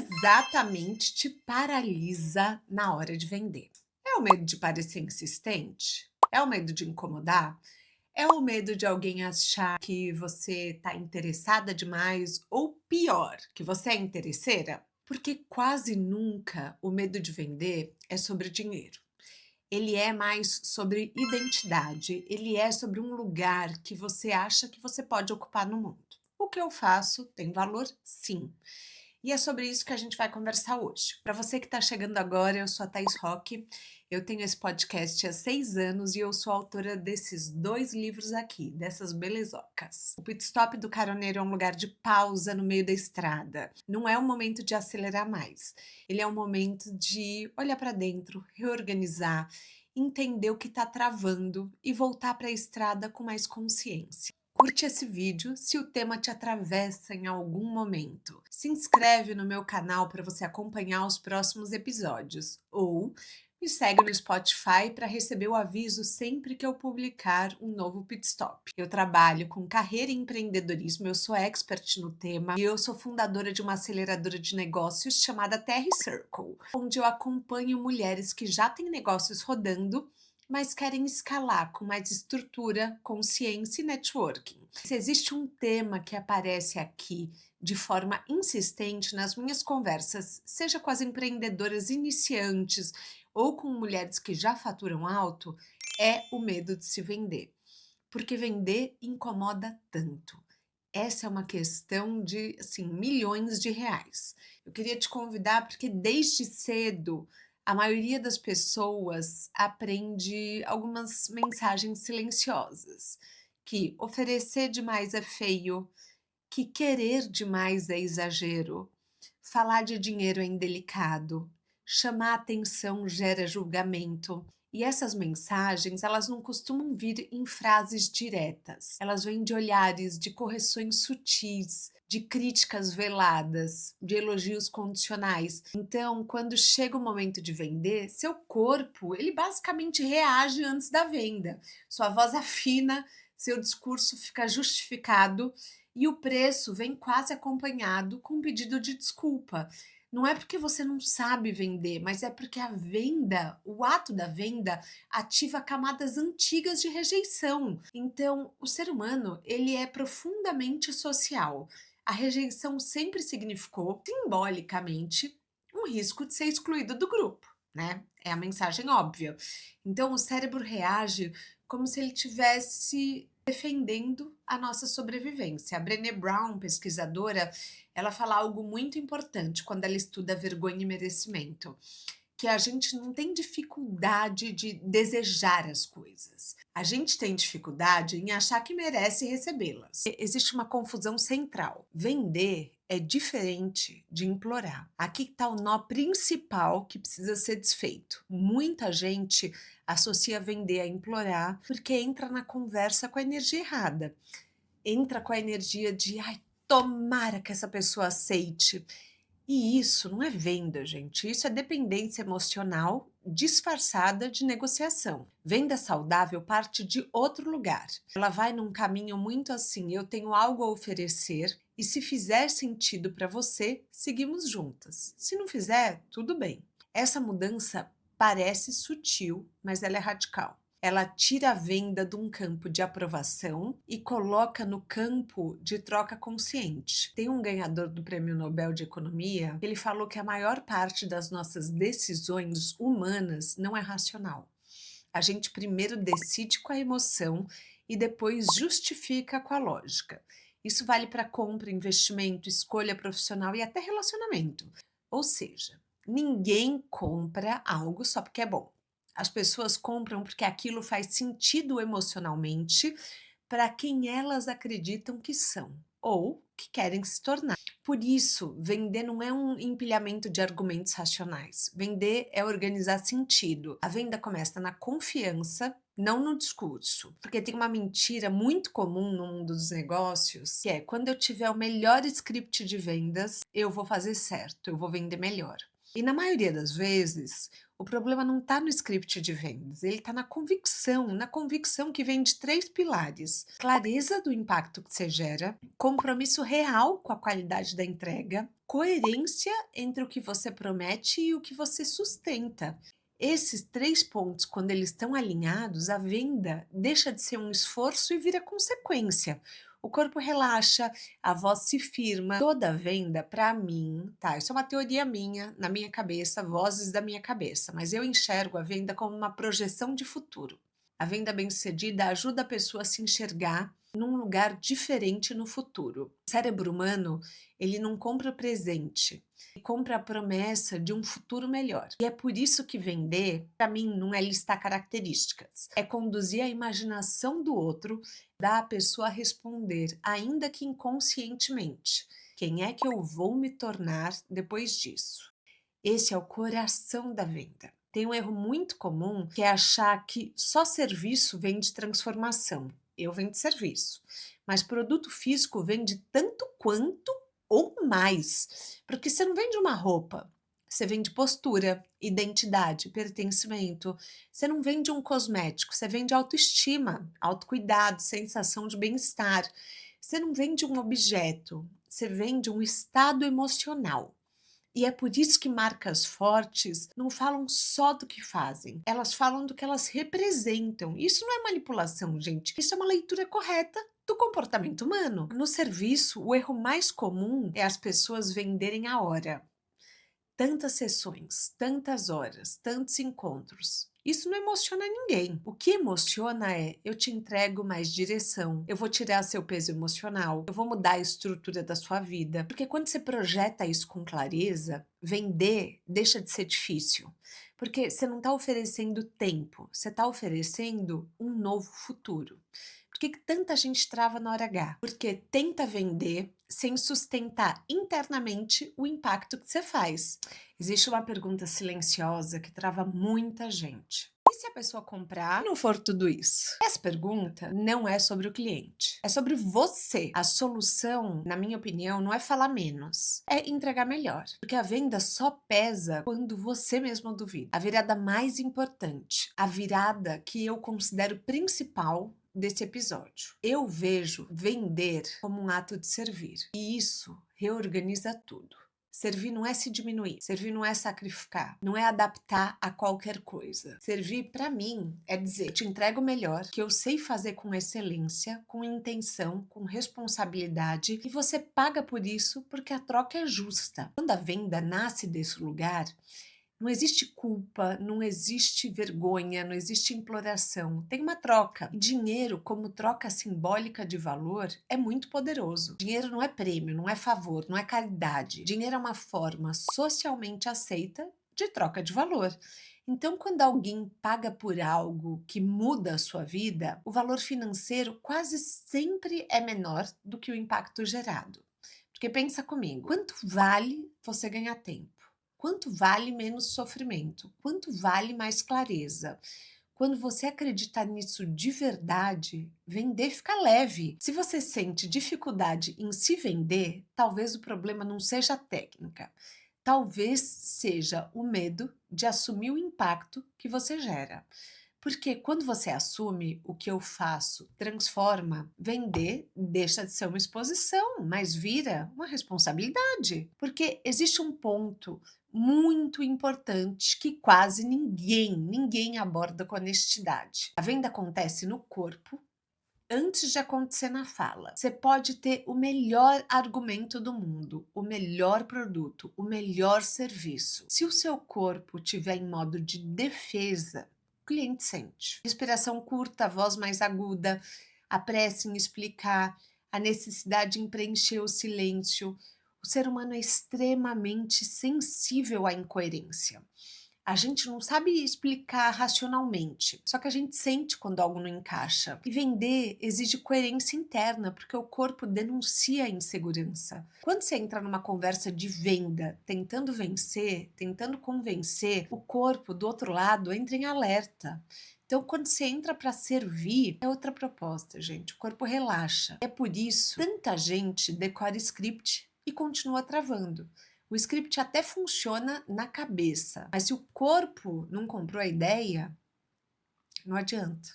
exatamente te paralisa na hora de vender? É o medo de parecer insistente? É o medo de incomodar? É o medo de alguém achar que você está interessada demais? Ou pior, que você é interesseira? Porque quase nunca o medo de vender é sobre dinheiro. Ele é mais sobre identidade, ele é sobre um lugar que você acha que você pode ocupar no mundo. O que eu faço tem valor? Sim. E é sobre isso que a gente vai conversar hoje. Para você que está chegando agora, eu sou a Thaís Roque, eu tenho esse podcast há 6 anos e eu sou autora desses 2 livros aqui, dessas belezocas. O Pit Stop do Caroneiro é um lugar de pausa no meio da estrada. Não é um momento de acelerar mais. Ele é um momento de olhar para dentro, reorganizar, entender o que está travando e voltar para a estrada com mais consciência. Curte esse vídeo se o tema te atravessa em algum momento. Se inscreve no meu canal para você acompanhar os próximos episódios. Ou me segue no Spotify para receber o aviso sempre que eu publicar um novo Pit Stop. Eu trabalho com carreira e empreendedorismo, eu sou expert no tema e eu sou fundadora de uma aceleradora de negócios chamada TR Circle, onde eu acompanho mulheres que já têm negócios rodando mas querem escalar com mais estrutura, consciência e networking. Se existe um tema que aparece aqui de forma insistente nas minhas conversas, seja com as empreendedoras iniciantes ou com mulheres que já faturam alto, é o medo de se vender. Porque vender incomoda tanto. Essa é uma questão de, assim, milhões de reais. Eu queria te convidar porque desde cedo a maioria das pessoas aprende algumas mensagens silenciosas, que oferecer demais é feio, que querer demais é exagero, falar de dinheiro é indelicado, chamar atenção gera julgamento. E essas mensagens, elas não costumam vir em frases diretas. Elas vêm de olhares, de correções sutis, de críticas veladas, de elogios condicionais. Então, quando chega o momento de vender, seu corpo, ele basicamente reage antes da venda. Sua voz afina, seu discurso fica justificado e o preço vem quase acompanhado com um pedido de desculpa. Não é porque você não sabe vender, mas é porque a venda, o ato da venda, ativa camadas antigas de rejeição. Então, o ser humano, ele é profundamente social. A rejeição sempre significou, simbolicamente, um risco de ser excluído do grupo, né? É a mensagem óbvia. Então, o cérebro reage como se ele tivesse defendendo a nossa sobrevivência. A Brené Brown, pesquisadora, ela fala algo muito importante quando ela estuda vergonha e merecimento, que a gente não tem dificuldade de desejar as coisas. A gente tem dificuldade em achar que merece recebê-las. Existe uma confusão central. Vender é diferente de implorar. Aqui está o nó principal que precisa ser desfeito. Muita gente associa vender a implorar porque entra na conversa com a energia errada. Entra com a energia de, ai, tomara que essa pessoa aceite. E isso não é venda, gente. Isso é dependência emocional disfarçada de negociação. Venda saudável parte de outro lugar. Ela vai num caminho muito assim: eu tenho algo a oferecer e se fizer sentido para você, seguimos juntas. Se não fizer, tudo bem. Essa mudança parece sutil, mas ela é radical. Ela tira a venda de um campo de aprovação e coloca no campo de troca consciente. Tem um ganhador do Prêmio Nobel de Economia, ele falou que a maior parte das nossas decisões humanas não é racional. A gente primeiro decide com a emoção e depois justifica com a lógica. Isso vale para compra, investimento, escolha profissional e até relacionamento. Ou seja, ninguém compra algo só porque é bom. As pessoas compram porque aquilo faz sentido emocionalmente para quem elas acreditam que são ou que querem se tornar. Por isso, vender não é um empilhamento de argumentos racionais. Vender é organizar sentido. A venda começa na confiança, não no discurso. Porque tem uma mentira muito comum no mundo dos negócios, que é: quando eu tiver o melhor script de vendas, eu vou fazer certo, eu vou vender melhor. E na maioria das vezes, o problema não está no script de vendas, ele está na convicção que vem de 3 pilares: clareza do impacto que você gera, compromisso real com a qualidade da entrega, coerência entre o que você promete e o que você sustenta. Esses 3 pontos, quando eles estão alinhados, a venda deixa de ser um esforço e vira consequência. O corpo relaxa, a voz se firma. Toda venda, para mim, tá? Isso é uma teoria minha, na minha cabeça, vozes da minha cabeça, mas eu enxergo a venda como uma projeção de futuro. A venda bem-sucedida ajuda a pessoa a se enxergar num lugar diferente no futuro. O cérebro humano, ele não compra o presente, ele compra a promessa de um futuro melhor. E é por isso que vender, para mim, não é listar características, é conduzir a imaginação do outro, dar à pessoa a responder, ainda que inconscientemente: quem é que eu vou me tornar depois disso? Esse é o coração da venda. Tem um erro muito comum que é achar que só serviço vende transformação. Eu vendo serviço, mas produto físico vende tanto quanto ou mais, porque você não vende uma roupa, você vende postura, identidade, pertencimento. Você não vende um cosmético, você vende autoestima, autocuidado, sensação de bem-estar. Você não vende um objeto, você vende um estado emocional. E é por isso que marcas fortes não falam só do que fazem, elas falam do que elas representam. Isso não é manipulação, gente, isso é uma leitura correta do comportamento humano. No serviço, o erro mais comum é as pessoas venderem a hora. Tantas sessões, tantas horas, tantos encontros. Isso não emociona ninguém. O que emociona é: eu te entrego mais direção, eu vou tirar seu peso emocional, eu vou mudar a estrutura da sua vida. Porque quando você projeta isso com clareza, vender deixa de ser difícil. Porque você não está oferecendo tempo, você está oferecendo um novo futuro. Por que tanta gente trava na hora H? Porque tenta vender sem sustentar internamente o impacto que você faz. Existe uma pergunta silenciosa que trava muita gente: e se a pessoa comprar e não for tudo isso? Essa pergunta não é sobre o cliente, é sobre você. A solução, na minha opinião, não é falar menos, é entregar melhor. Porque a venda só pesa quando você mesmo duvida. A virada mais importante, a virada que eu considero principal desse episódio: eu vejo vender como um ato de servir, e isso reorganiza tudo. Servir não é se diminuir, servir não é sacrificar, não é adaptar a qualquer coisa. Servir, para mim, é dizer: eu te entrego o melhor, que eu sei fazer com excelência, com intenção, com responsabilidade, e você paga por isso porque a troca é justa. Quando a venda nasce desse lugar, não existe culpa, não existe vergonha, não existe imploração. Tem uma troca. E dinheiro, como troca simbólica de valor, é muito poderoso. Dinheiro não é prêmio, não é favor, não é caridade. Dinheiro é uma forma socialmente aceita de troca de valor. Então, quando alguém paga por algo que muda a sua vida, o valor financeiro quase sempre é menor do que o impacto gerado. Porque pensa comigo, quanto vale você ganhar tempo? Quanto vale menos sofrimento? Quanto vale mais clareza? Quando você acreditar nisso de verdade, vender fica leve. Se você sente dificuldade em se vender, talvez o problema não seja a técnica. Talvez seja o medo de assumir o impacto que você gera. Porque quando você assume o que eu faço transforma, vender deixa de ser uma exposição, mas vira uma responsabilidade. Porque existe um ponto muito importante que quase ninguém aborda com honestidade. A venda acontece no corpo antes de acontecer na fala. Você pode ter o melhor argumento do mundo, o melhor produto, o melhor serviço. Se o seu corpo estiver em modo de defesa, o cliente sente. Respiração curta, voz mais aguda, a pressa em explicar, a necessidade em preencher o silêncio. O ser humano é extremamente sensível à incoerência. A gente não sabe explicar racionalmente, só que a gente sente quando algo não encaixa. E vender exige coerência interna, porque o corpo denuncia a insegurança. Quando você entra numa conversa de venda, tentando vencer, tentando convencer, o corpo do outro lado entra em alerta. Então, quando você entra para servir, é outra proposta, gente. O corpo relaxa. É por isso que tanta gente decora script e continua travando. O script até funciona na cabeça, mas se o corpo não comprou a ideia, não adianta.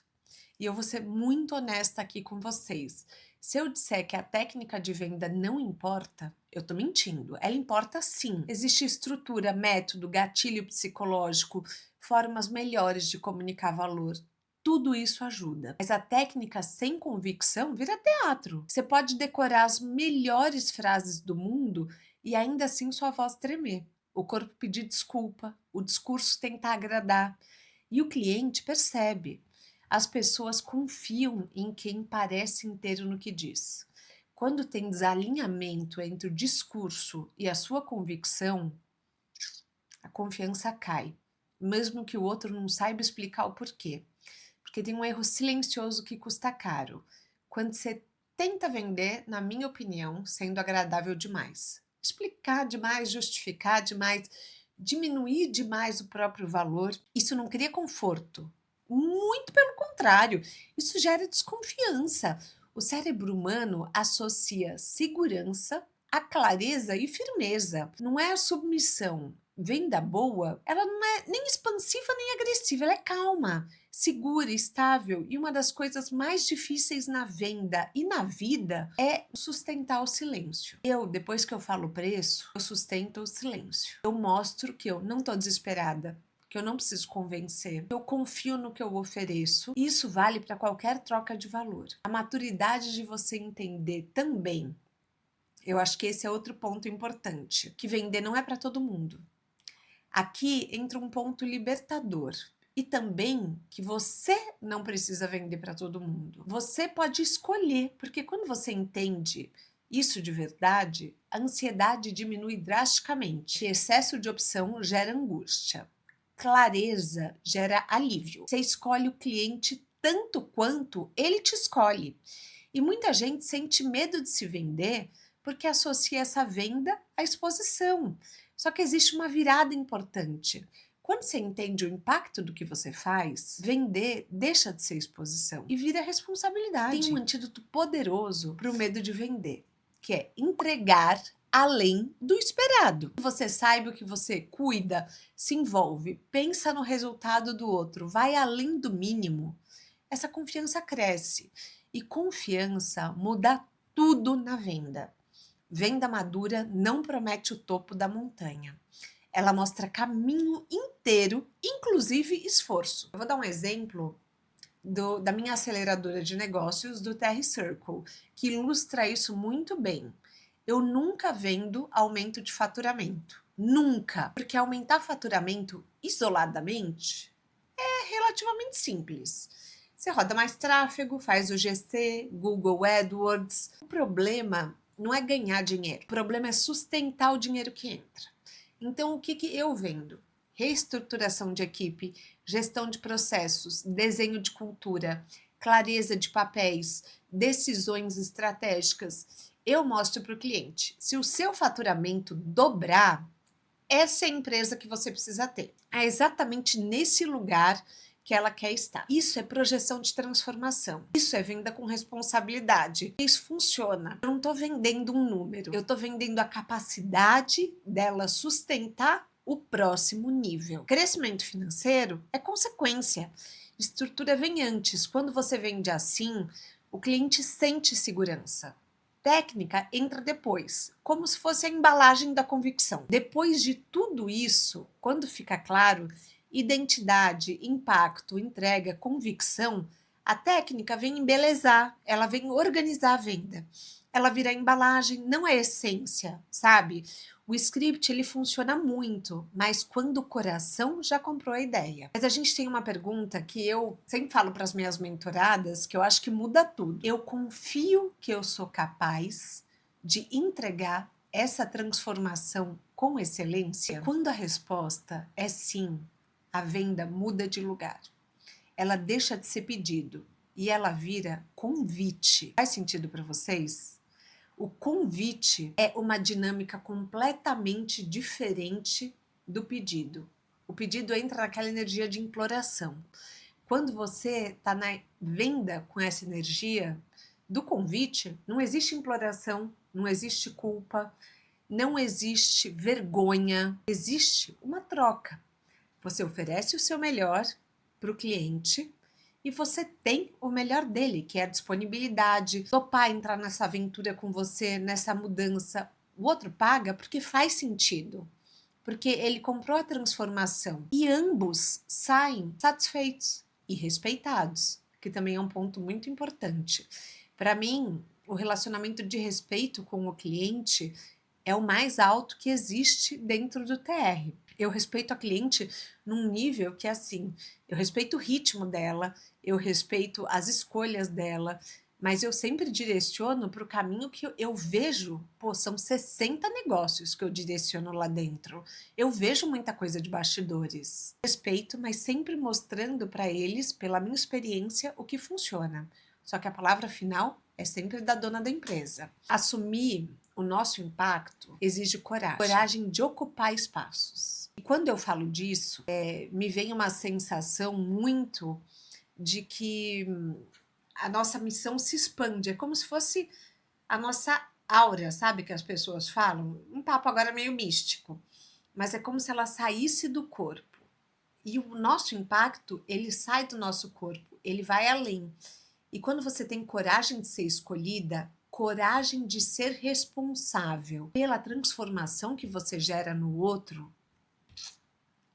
E eu vou ser muito honesta aqui com vocês. Se eu disser que a técnica de venda não importa, eu tô mentindo. Ela importa sim. Existe estrutura, método, gatilho psicológico, formas melhores de comunicar valor. Tudo isso ajuda. Mas a técnica sem convicção vira teatro. Você pode decorar as melhores frases do mundo e ainda assim sua voz tremer. O corpo pedir desculpa, o discurso tentar agradar. E o cliente percebe. As pessoas confiam em quem parece inteiro no que diz. Quando tem desalinhamento entre o discurso e a sua convicção, a confiança cai, mesmo que o outro não saiba explicar o porquê. Porque tem um erro silencioso que custa caro. Quando você tenta vender, na minha opinião, sendo agradável demais. Explicar demais, justificar demais, diminuir demais o próprio valor, isso não cria conforto. Muito pelo contrário, isso gera desconfiança. O cérebro humano associa segurança a clareza e firmeza. Não é a submissão. Venda boa, ela não é nem expansiva nem agressiva, ela é calma, segura, estável. E uma das coisas mais difíceis na venda e na vida é sustentar o silêncio. Depois que eu falo o preço, eu sustento o silêncio. Eu mostro que eu não estou desesperada, que eu não preciso convencer, eu confio no que eu ofereço. Isso vale para qualquer troca de valor. A maturidade de você entender também, eu acho que esse é outro ponto importante, que vender não é para todo mundo. Aqui entra um ponto libertador. E também que você não precisa vender para todo mundo. Você pode escolher, porque quando você entende isso de verdade, a ansiedade diminui drasticamente. Excesso de opção gera angústia. Clareza gera alívio. Você escolhe o cliente tanto quanto ele te escolhe. E muita gente sente medo de se vender porque associa essa venda à exposição. Só que existe uma virada importante. Quando você entende o impacto do que você faz, vender deixa de ser exposição e vira responsabilidade. Tem um antídoto poderoso para o medo de vender, que é entregar além do esperado. Você saiba o que você cuida, se envolve, pensa no resultado do outro, vai além do mínimo, essa confiança cresce. E confiança muda tudo na venda. Venda madura não promete o topo da montanha. Ela mostra caminho inteiro, inclusive esforço. Eu vou dar um exemplo da minha aceleradora de negócios, do TR Circle, que ilustra isso muito bem. Eu nunca vendo aumento de faturamento. Nunca. Porque aumentar faturamento isoladamente é relativamente simples. Você roda mais tráfego, faz o GC, Google AdWords. O problema não é ganhar dinheiro, o problema é sustentar o dinheiro que entra. Então, o que eu vendo? Reestruturação de equipe, gestão de processos, desenho de cultura, clareza de papéis, decisões estratégicas. Eu mostro para o cliente, se o seu faturamento dobrar, essa é a empresa que você precisa ter. É exatamente nesse lugar que ela quer estar. Isso é projeção de transformação. Isso é venda com responsabilidade. Isso funciona. Eu não estou vendendo um número. Eu estou vendendo a capacidade dela sustentar o próximo nível. Crescimento financeiro é consequência. Estrutura vem antes. Quando você vende assim, o cliente sente segurança. Técnica entra depois, como se fosse a embalagem da convicção. Depois de tudo isso, quando fica claro, identidade, impacto, entrega, convicção, a técnica vem embelezar, ela vem organizar a venda. Ela vira a embalagem, não é a essência, sabe? O script ele funciona muito, mas quando o coração já comprou a ideia. Mas a gente tem uma pergunta que eu sempre falo para as minhas mentoradas, que eu acho que muda tudo. Eu confio que eu sou capaz de entregar essa transformação com excelência? Quando a resposta é sim, a venda muda de lugar. Ela deixa de ser pedido e ela vira convite. Faz sentido para vocês? O convite é uma dinâmica completamente diferente do pedido. O pedido entra naquela energia de imploração. Quando você está na venda com essa energia do convite, não existe imploração, não existe culpa. não existe vergonha, existe uma troca. Você oferece o seu melhor para o cliente e você tem o melhor dele, que é a disponibilidade, topar entrar nessa aventura com você, nessa mudança. O outro paga porque faz sentido, porque ele comprou a transformação e ambos saem satisfeitos e respeitados, que também é um ponto muito importante. Para mim, o relacionamento de respeito com o cliente é o mais alto que existe dentro do TR. Eu respeito a cliente num nível que é assim, eu respeito o ritmo dela, eu respeito as escolhas dela, mas eu sempre direciono para o caminho que eu vejo, pô, são 60 negócios que eu direciono lá dentro. Eu vejo muita coisa de bastidores. Respeito, mas sempre mostrando para eles, pela minha experiência, o que funciona. Só que a palavra final é sempre da dona da empresa. Assumir o nosso impacto exige coragem de ocupar espaços. E quando eu falo disso, me vem uma sensação muito de que a nossa missão se expande, é como se fosse a nossa aura, sabe, que as pessoas falam? Um papo agora meio místico, mas é como se ela saísse do corpo. E o nosso impacto, ele sai do nosso corpo, ele vai além. E quando você tem coragem de ser escolhida, coragem de ser responsável pela transformação que você gera no outro,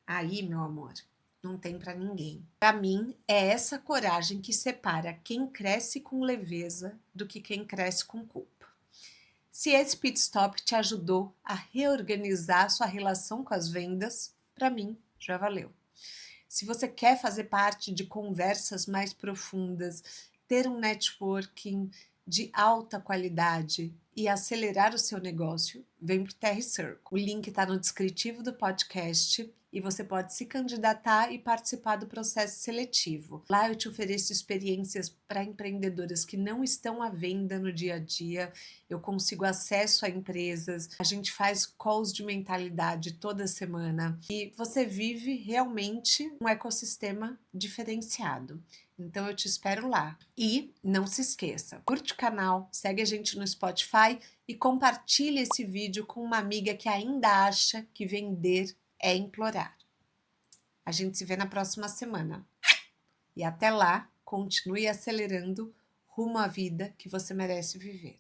aí, meu amor, não tem para ninguém. Para mim, é essa coragem que separa quem cresce com leveza do que quem cresce com culpa. Se esse pit stop te ajudou a reorganizar sua relação com as vendas, para mim já valeu. Se você quer fazer parte de conversas mais profundas, ter um networking de alta qualidade e acelerar o seu negócio, vem para o TR Circle. O link está no descritivo do podcast e você pode se candidatar e participar do processo seletivo. Lá eu te ofereço experiências para empreendedoras que não estão à venda no dia a dia, eu consigo acesso a empresas, a gente faz calls de mentalidade toda semana e você vive realmente um ecossistema diferenciado. Então eu te espero lá. E não se esqueça, curte o canal, segue a gente no Spotify e compartilhe esse vídeo com uma amiga que ainda acha que vender é implorar. A gente se vê na próxima semana. E até lá, continue acelerando rumo à vida que você merece viver.